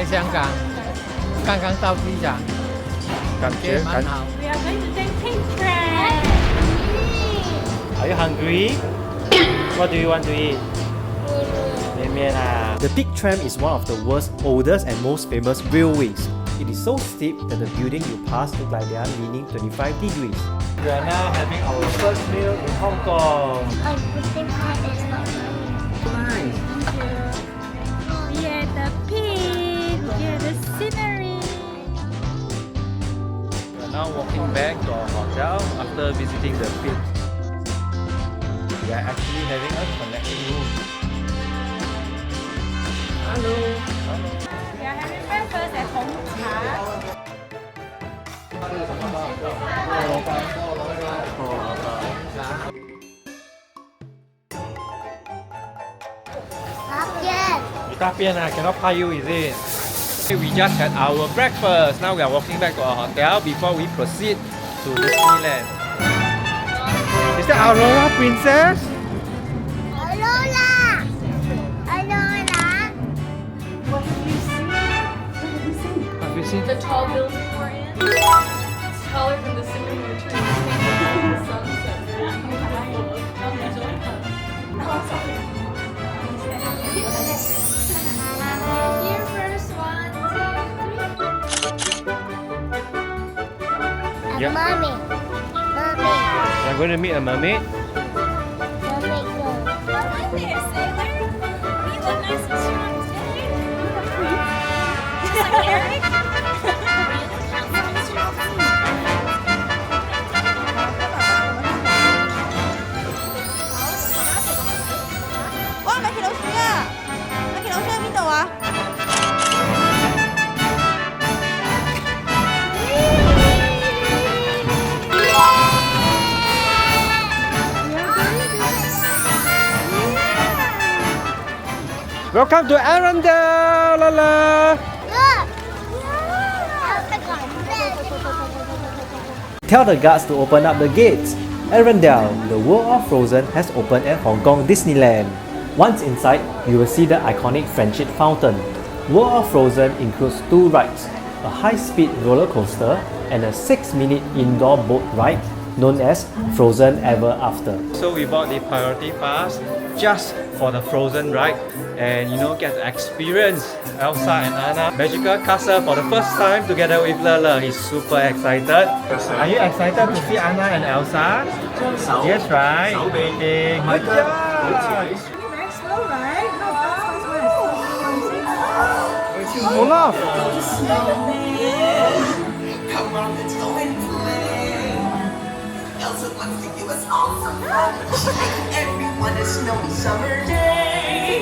香港，刚刚到机场，感觉蛮好。We are going to take pink tram. Are you hungry? What do you want to eat? 面啊 The big tram is one of the world's oldest and most famous railways. It is so steep that the building you pass look like they are leaning 25 degrees. We are now having our first meal in Hong Kong. The thing part is not Nice. We are the pink. We are the scenery. We are now walking back to our hotel after visiting the pit. We are actually having a connecting room. Hello. Hello. We are having breakfast at Hong Cha. Cannot pay you, is it? We just had our breakfast. Now we are walking back to our hotel before we proceed to Disneyland. Is that Aurora Princess? Alola! Alola! What have you seen? Have you seen? The tall building we're in. It's taller than the cinema tree. The sunset. Here first, 1, 2, 3. Yep. Mommy. You're going to meet a mermaid? Mommy, go. Hi there, sailor. You look nice and strong today. Just like Eric. Welcome to Arendelle! La la! Look! Tell the guards to open up the gates. Arendelle, the world of Frozen, has opened at Hong Kong Disneyland. Once inside, you will see the iconic Friendship Fountain. World of Frozen includes 2 rides, a high-speed roller coaster and a 6-minute indoor boat ride known as Frozen Ever After. So we bought the priority pass just for the Frozen ride and get to experience Elsa and Anna magical castle for the first time together with Lele. He's super excited. Are you excited to see Anna and Elsa? Yes, right? Okay, good job! Very slow, right? Olaf! Come on, let's go and play. Elsa wants to give us all some fun. Everyone a snowy summer day.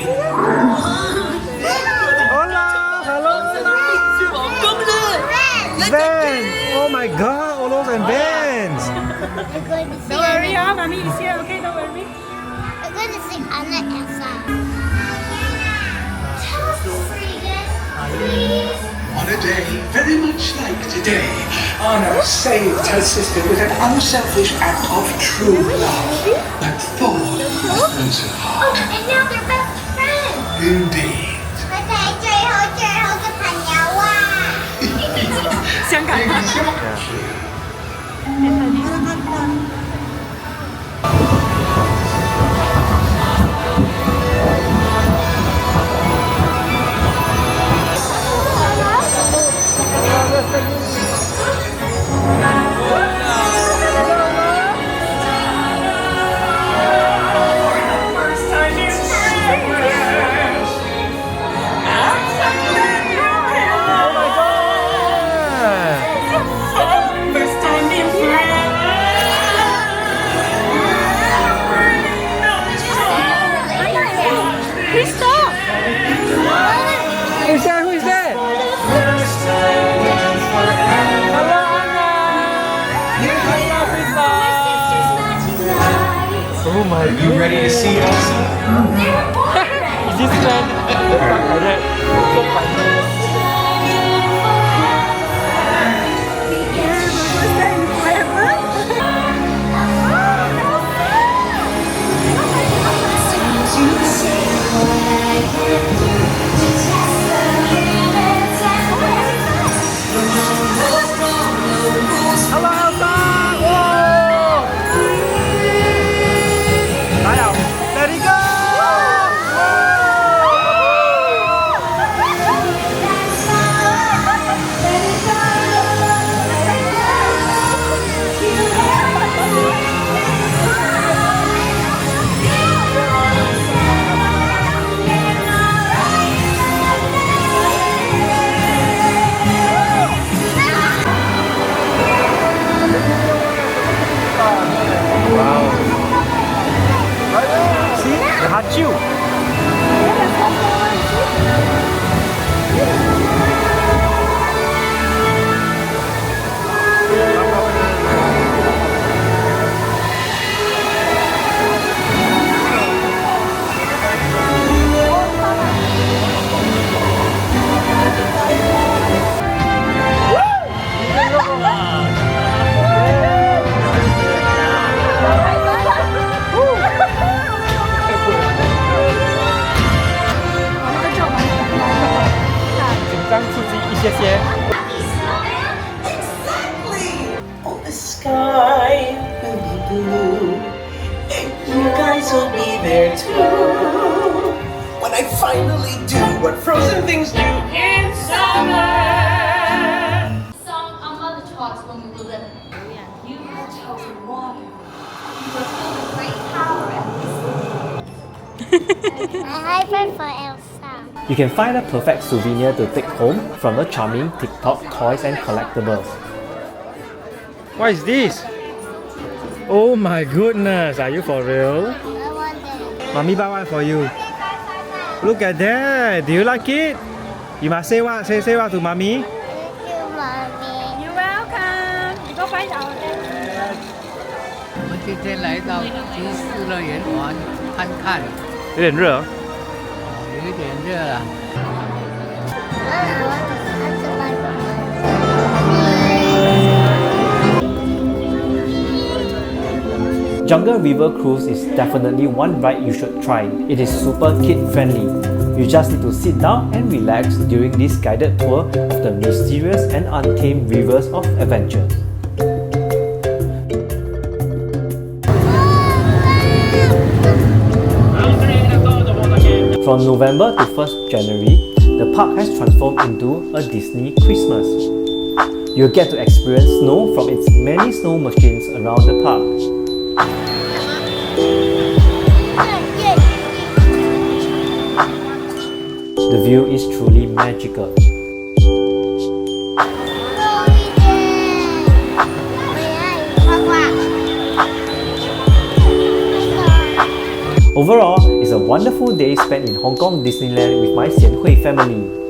Hola! Hello! Van! Oh my god, Olaf and Vans! I'm going to see Don't worry, Anna. Mommy is here. Okay, don't worry. I'm going to sing Anna and Elsa. Tell us the story again, please. On a day very much like today, Anna saved her sister with an unselfish act of true love that thawed her husband's heart. And now they're best friends. Indeed. 香港。Oh my Are you ready to see Elsa? This man. sky will be blue, and you guys will be there too. When I finally do what frozen things do in summer. Song our mother taught us when we were little. You were chosen water. You were filled with great power and wisdom. A high five for Elsa. You can find a perfect souvenir to take home from the charming TikTok toys and collectibles. What is this? Oh my goodness, are you for real? I want that. Mommy buy one for you. Look at that. Do you like it? You must say what? Say what to mommy? Thank you, mommy. You're welcome. You go find our dad. 我们今天来到迪士乐园玩看看，有点热。有一点热了。 Jungle River Cruise is definitely one ride you should try. It is super kid-friendly. You just need to sit down and relax during this guided tour of the mysterious and untamed rivers of adventure. From November to 1st January, the park has transformed into a Disney Christmas. You'll get to experience snow from its many snow machines around the park. The view is truly magical. Overall, it's a wonderful day spent in Hong Kong Disneyland with my Xian Hui family.